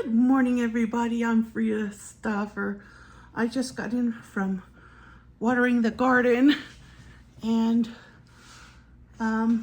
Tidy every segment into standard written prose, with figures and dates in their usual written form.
Good morning, everybody. I'm Frida Stoffer. I just got in from watering the garden, and I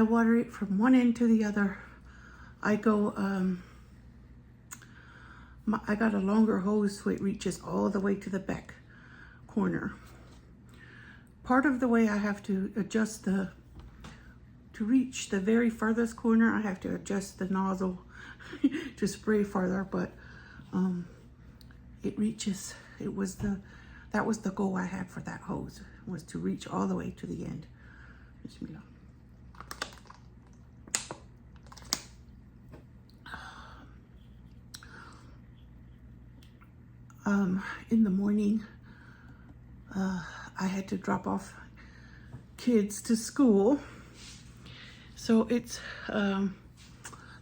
water it from one end to the other. I go, I got a longer hose so it reaches all the way to the back corner. Part of the way I have to adjust to reach the very farthest corner, I have to adjust the nozzle to spray farther, but it reaches. That was the goal I had for that hose, was to reach all the way to the end. Bismillah. In the morning, I had to drop off kids to school. So it's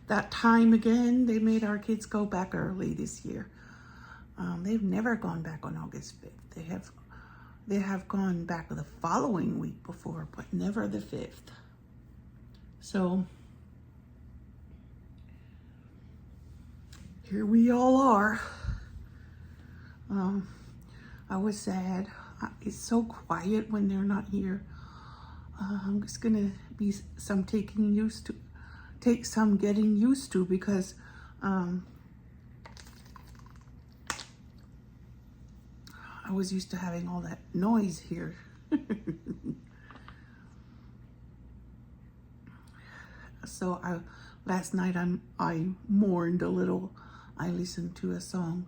that time again. They made our kids go back early this year. They've never gone back on August 5th. They have gone back the following week before, but never the 5th. So here we all are. I was sad. It's so quiet when they're not here. I'm just gonna be take some getting used to, because I was used to having all that noise here. So last night I mourned a little. I listened to a song,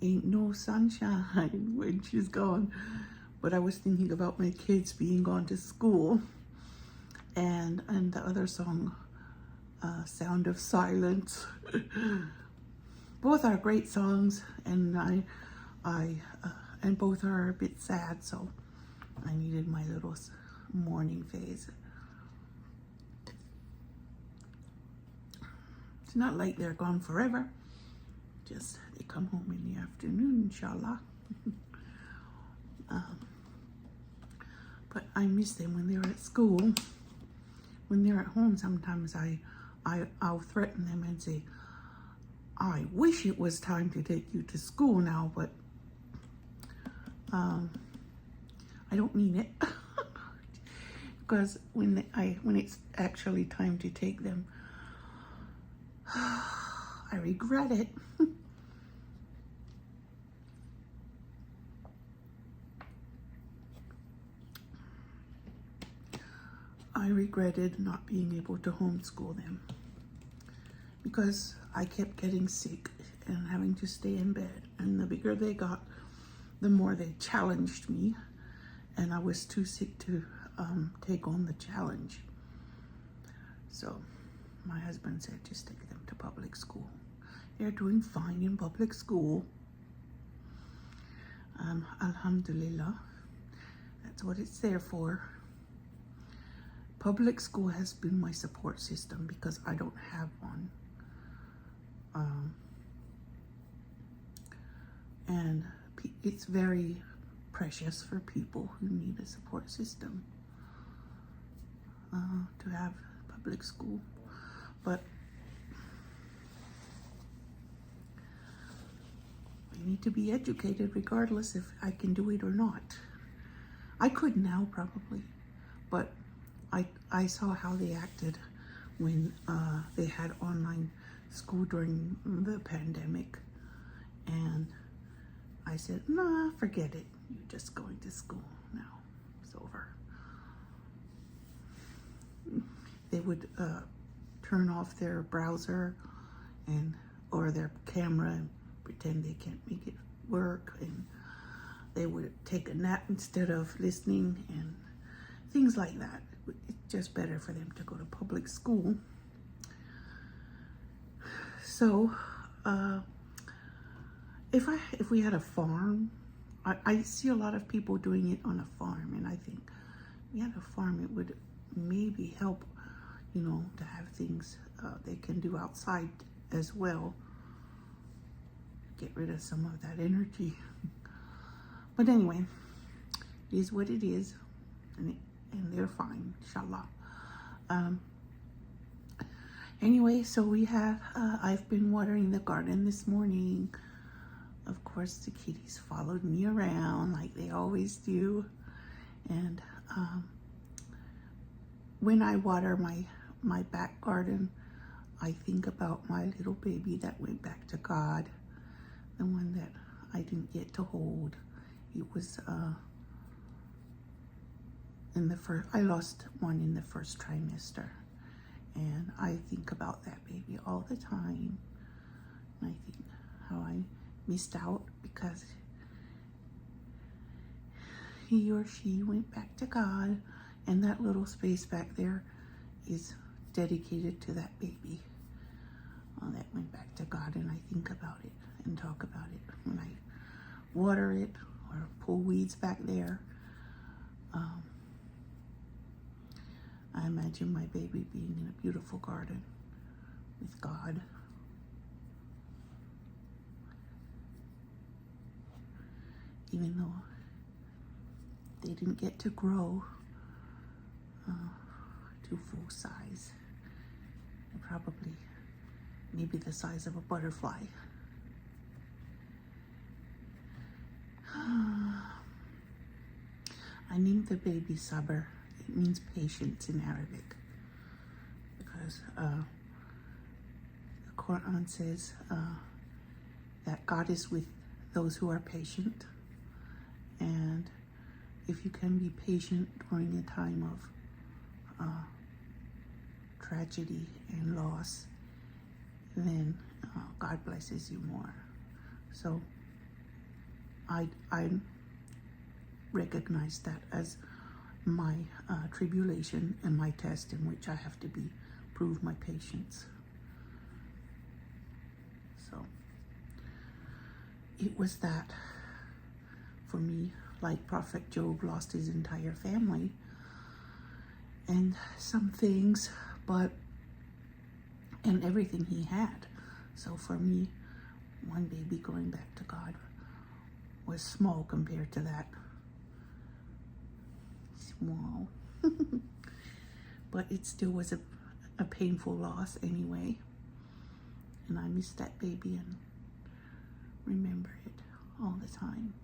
"Ain't No Sunshine," when she's gone. But I was thinking about my kids being gone to school, and the other song, "Sound of Silence." Both are great songs, and and both are a bit sad, so I needed my little mourning phase. It's not like they're gone forever. Just they come home in the afternoon, inshallah. But I miss them when they're at school. When they're at home, sometimes I'll threaten them and say, "I wish it was time to take you to school now, but I don't mean it." Because when it's actually time to take them, I regret it. I regretted not being able to homeschool them, because I kept getting sick and having to stay in bed. And the bigger they got, the more they challenged me, and I was too sick to take on the challenge. So my husband said, just take them to public school. They're doing fine in public school. Alhamdulillah. That's what it's there for. Public school has been my support system because I don't have one. And it's very precious for people who need a support system to have public school. But I need to be educated regardless if I can do it or not. I could now probably, but I saw how they acted when they had online school during the pandemic, and I said, nah, forget it. You're just going to school now. It's over. They would turn off their browser or their camera and pretend they can't make it work, and they would take a nap instead of listening and things like that. It's just better for them to go to public school. So if we had a farm, I see a lot of people doing it on a farm, and I think if we had a farm, it would maybe help, to have things they can do outside as well. Get rid of some of that energy. But anyway, it is what it is, and they're fine, inshallah. Anyway, so we have, I've been watering the garden this morning. Of course, the kitties followed me around like they always do. And when I water my back garden, I think about my little baby that went back to God, the one that I didn't get to hold. It was I lost one in the first trimester, and I think about that baby all the time. And I think how I missed out because he or she went back to God, and that little space back there is dedicated to that baby that went back to God. And I think about it and talk about it when I water it or pull weeds back there. I imagine my baby being in a beautiful garden with God. Even though they didn't get to grow to full size. They're probably maybe the size of a butterfly. I named the baby Sabr. It means patience in Arabic, because the Quran says that God is with those who are patient, and if you can be patient during a time of tragedy and loss, then God blesses you more. So I recognize that as my tribulation and my test in which I have to prove my patience. So it was that for me, like Prophet Job lost his entire family and some things, and everything he had. So for me, one baby going back to God was small compared to that. Small. But it still was a painful loss anyway. And I miss that baby and remember it all the time.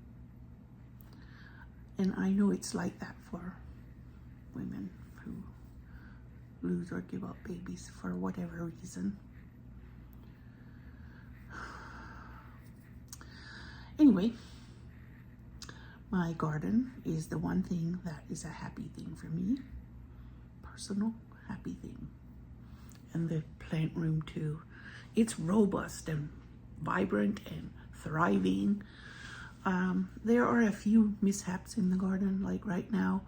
And I know it's like that for women who lose or give up babies for whatever reason. Anyway, my garden is the one thing that is a happy thing for me. Personal happy thing. And the plant room too. It's robust and vibrant and thriving. There are a few mishaps in the garden, like right now.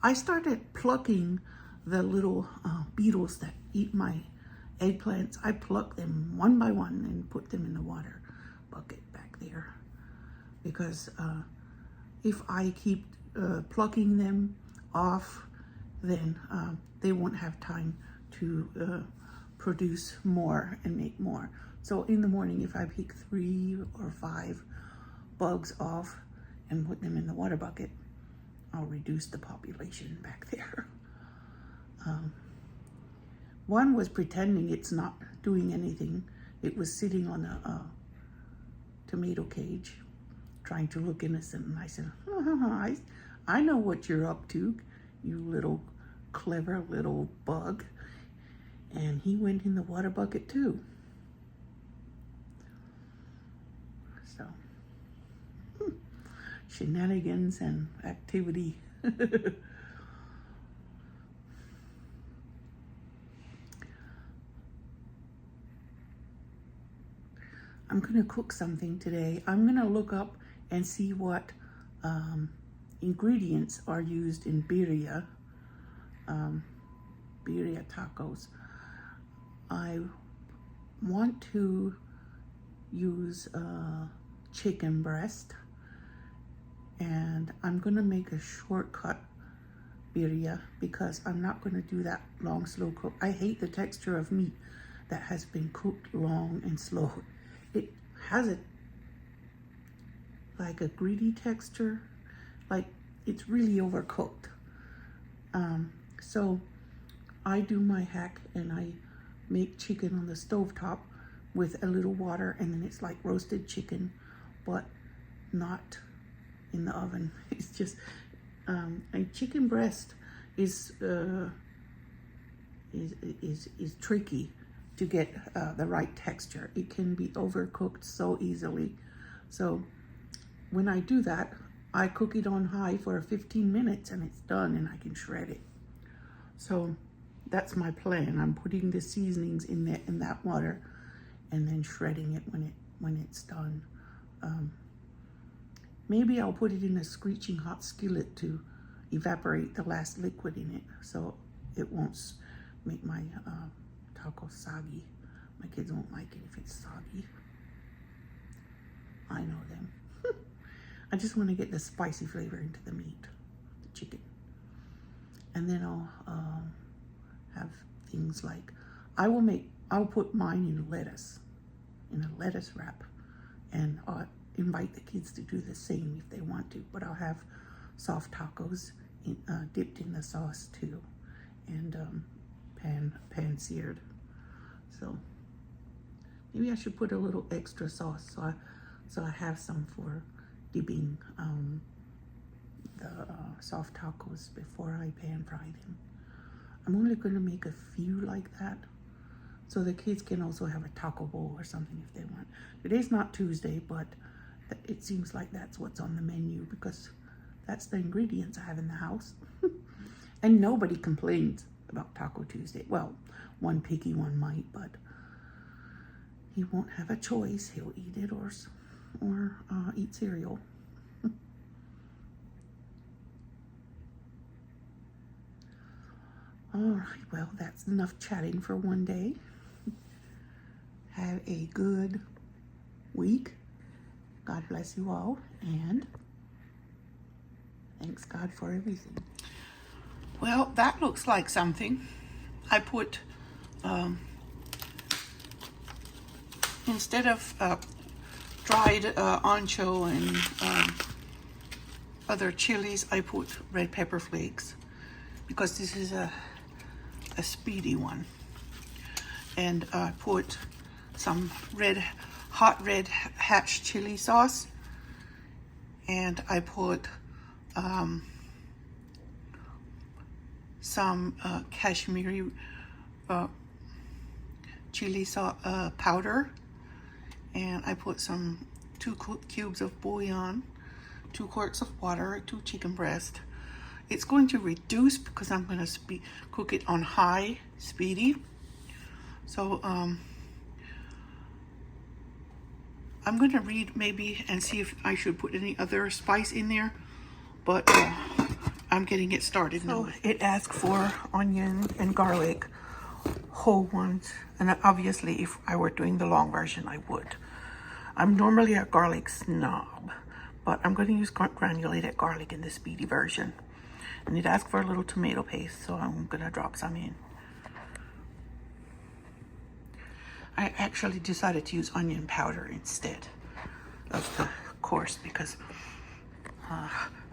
I started plucking the little beetles that eat my eggplants. I pluck them one by one and put them in the water bucket back there. Because if I keep plucking them off, then they won't have time to produce more and make more. So in the morning, if I pick 3 or 5 bugs off and put them in the water bucket, I'll reduce the population back there. One was pretending it's not doing anything. It was sitting on a tomato cage, trying to look innocent. And I said, I know what you're up to, you little clever little bug. And he went in the water bucket too. So, shenanigans and activity. I'm gonna cook something today. I'm gonna look up and see what ingredients are used in birria, birria tacos. I want to use chicken breast, and I'm gonna make a shortcut birria because I'm not gonna do that long slow cook. I hate the texture of meat that has been cooked long and slow. It has like a greedy texture, like it's really overcooked. So I do my hack and I make chicken on the stovetop with a little water, and then it's like roasted chicken, but not in the oven. It's just a chicken breast is tricky to get the right texture. It can be overcooked so easily. So when I do that, I cook it on high for 15 minutes and it's done, and I can shred it. So that's my plan. I'm putting the seasonings in that water and then shredding it when it's done. Maybe I'll put it in a screeching hot skillet to evaporate the last liquid in it, so it won't make my taco soggy. My kids won't like it if it's soggy. I know them. I just want to get the spicy flavor into the meat, the chicken. And then I'll have things like, I'll put mine in a lettuce wrap, and I'll invite the kids to do the same if they want to, but I'll have soft tacos dipped in the sauce too, and pan seared. So maybe I should put a little extra sauce so I have some for dipping the soft tacos before I pan fry them. I'm only going to make a few like that, so the kids can also have a taco bowl or something if they want. Today's not Tuesday, but it seems like that's what's on the menu because that's the ingredients I have in the house. And nobody complains about Taco Tuesday. Well, one picky one might, but he won't have a choice. He'll eat it or eat cereal. All right, well, that's enough chatting for one day. Have a good week. God bless you all, and thanks God for everything. Well, that looks like something. I put, instead of dried ancho and other chilies, I put red pepper flakes because this is a speedy one. And I put some hot red hatch chili sauce, and I put some Kashmiri chili powder, and I put some 2 cubes of bouillon, 2 quarts of water, 2 chicken breast. It's going to reduce because I'm going to cook it on high speedy. So I'm going to read maybe and see if I should put any other spice in there, but I'm getting it started now. So it asks for onion and garlic, whole ones, and obviously if I were doing the long version I would. I'm normally a garlic snob, but I'm going to use granulated garlic in the speedy version. And it asks for a little tomato paste, so I'm going to drop some in. I actually decided to use onion powder instead of the coarse because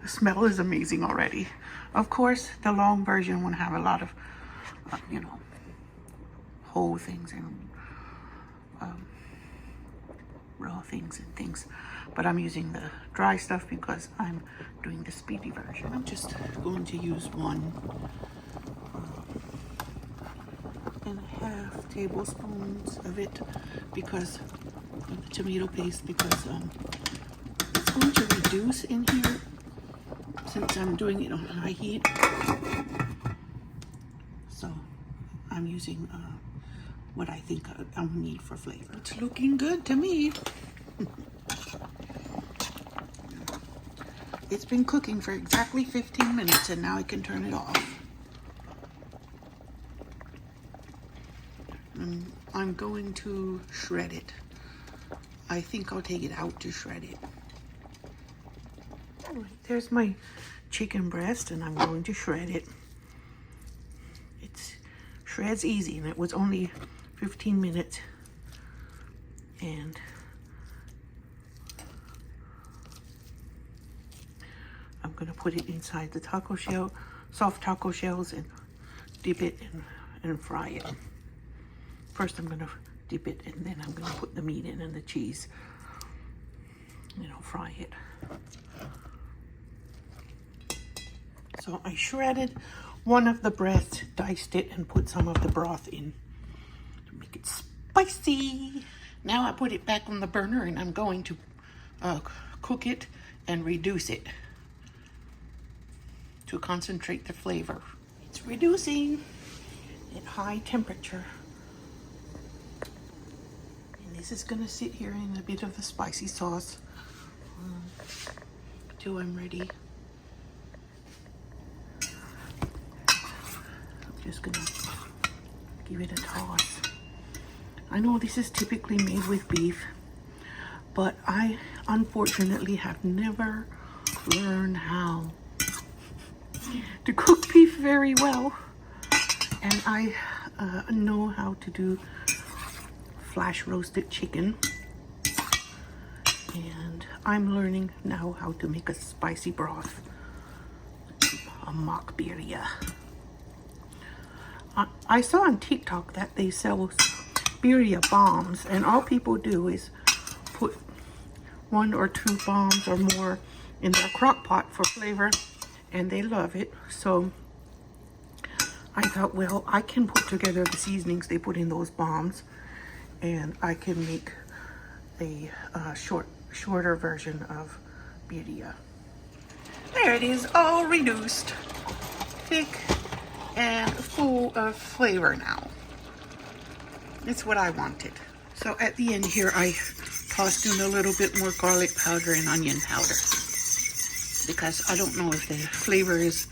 the smell is amazing already. Of course, the long version won't have a lot of, whole things and raw things and things. But I'm using the dry stuff because I'm doing the speedy version. I'm just going to use 1.5 tablespoons of it because of the tomato paste, because it's going to reduce in here since I'm doing it on high heat. So I'm using what I think I'll need for flavor. It's looking good to me. It's been cooking for exactly 15 minutes and now I can turn it off. I'm going to shred it. I think I'll take it out to shred it. All right, there's my chicken breast and I'm going to shred it. It shreds easy and it was only 15 minutes. And I'm going to put it inside the taco shell, soft taco shells, and dip it in and fry it. First I'm gonna dip it, and then I'm gonna put the meat in and the cheese. You know, fry it. So I shredded one of the breasts, diced it, and put some of the broth in to make it spicy. Now I put it back on the burner, and I'm going to cook it and reduce it to concentrate the flavor. It's reducing at high temperature. And this is gonna sit here in a bit of the spicy sauce till I'm ready. I'm just gonna give it a toss. I know this is typically made with beef, but I unfortunately have never learned how to cook beef very well. And I know how to do flash roasted chicken. And I'm learning now how to make a spicy broth, a mock birria. I saw on TikTok that they sell birria bombs, and all people do is put 1 or 2 bombs or more in their crock pot for flavor, and they love it. So I thought, well, I can put together the seasonings they put in those bombs, and I can make a shorter version of birria. There it is, all reduced, thick and full of flavor now. It's what I wanted. So at the end here, I tossed in a little bit more garlic powder and onion powder, because I don't know if the flavor is,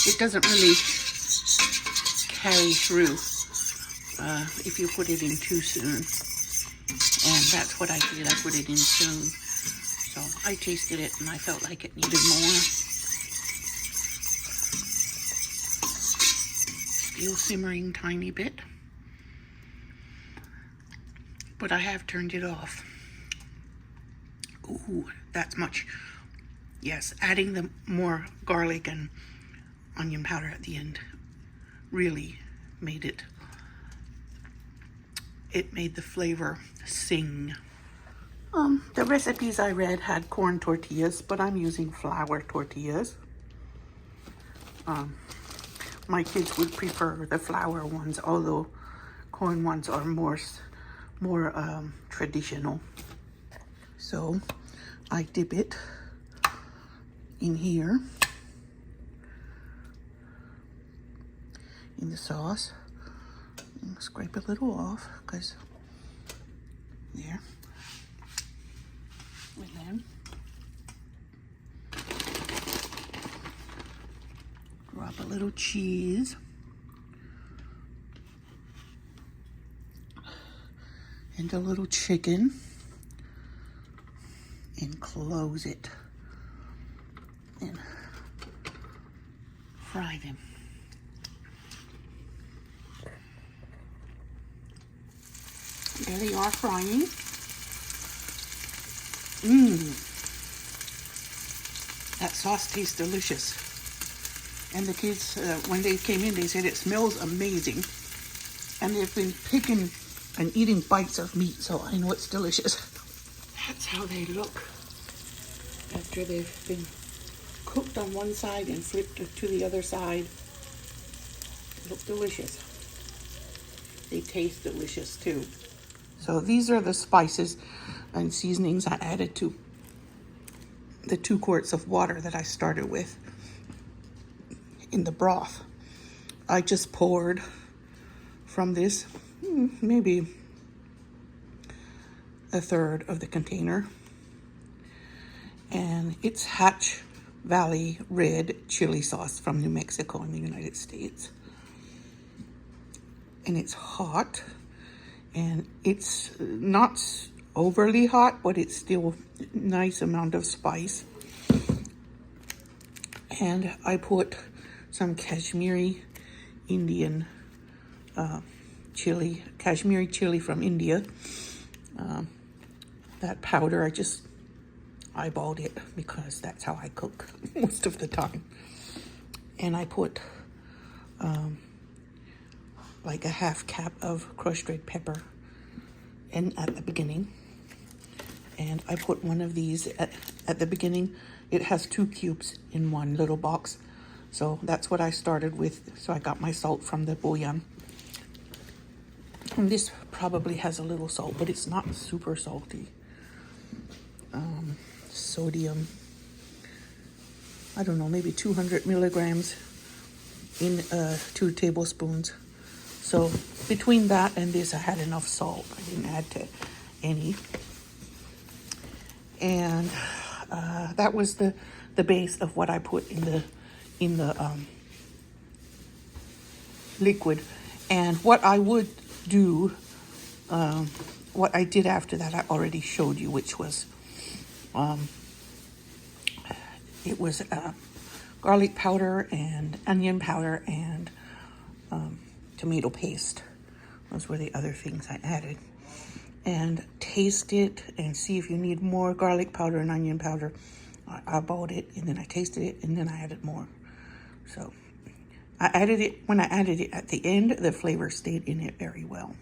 it doesn't really carry through if you put it in too soon. And that's what I did. I put it in soon. So I tasted it and I felt like it needed more. Still simmering tiny bit, but I have turned it off. Ooh, that's much. Yes, adding the more garlic and onion powder at the end really made it made the flavor sing. The recipes I read had corn tortillas, but I'm using flour tortillas. My kids would prefer the flour ones, although corn ones are more traditional. So I dip it in here in the sauce. Scrape a little off, because there. And then drop a little cheese. And a little chicken. And close it. And fry them. There they are frying. That sauce tastes delicious. And the kids, when they came in, they said it smells amazing. And they've been picking and eating bites of meat, so I know it's delicious. That's how they look after they've been cooked on one side and flipped to the other side. They look delicious. They taste delicious too. So these are the spices and seasonings I added to the 2 quarts of water that I started with in the broth. I just poured from this, maybe a third of the container. And it's Hatch Valley Red Chili Sauce from New Mexico in the United States. And it's hot. And it's not overly hot, but it's still a nice amount of spice. And I put some Kashmiri Indian chili, Kashmiri chili from India. That powder, I just eyeballed it because that's how I cook most of the time. And I put like a half cap of crushed red pepper and at the beginning. And I put one of these at the beginning. It has 2 cubes in one little box. So that's what I started with. So I got my salt from the bouillon. And this probably has a little salt, but it's not super salty. Sodium, I don't know, maybe 200 milligrams in 2 tablespoons. So between that and this, I had enough salt. I didn't add to any. And that was the base of what I put in the liquid. And what I would do, what I did after that, I already showed you, which was it was garlic powder and onion powder and tomato paste. Those were the other things I added. And taste it and see if you need more garlic powder and onion powder. I bought it and then I tasted it and then I added more. So I added it, when I added it at the end, the flavor stayed in it very well.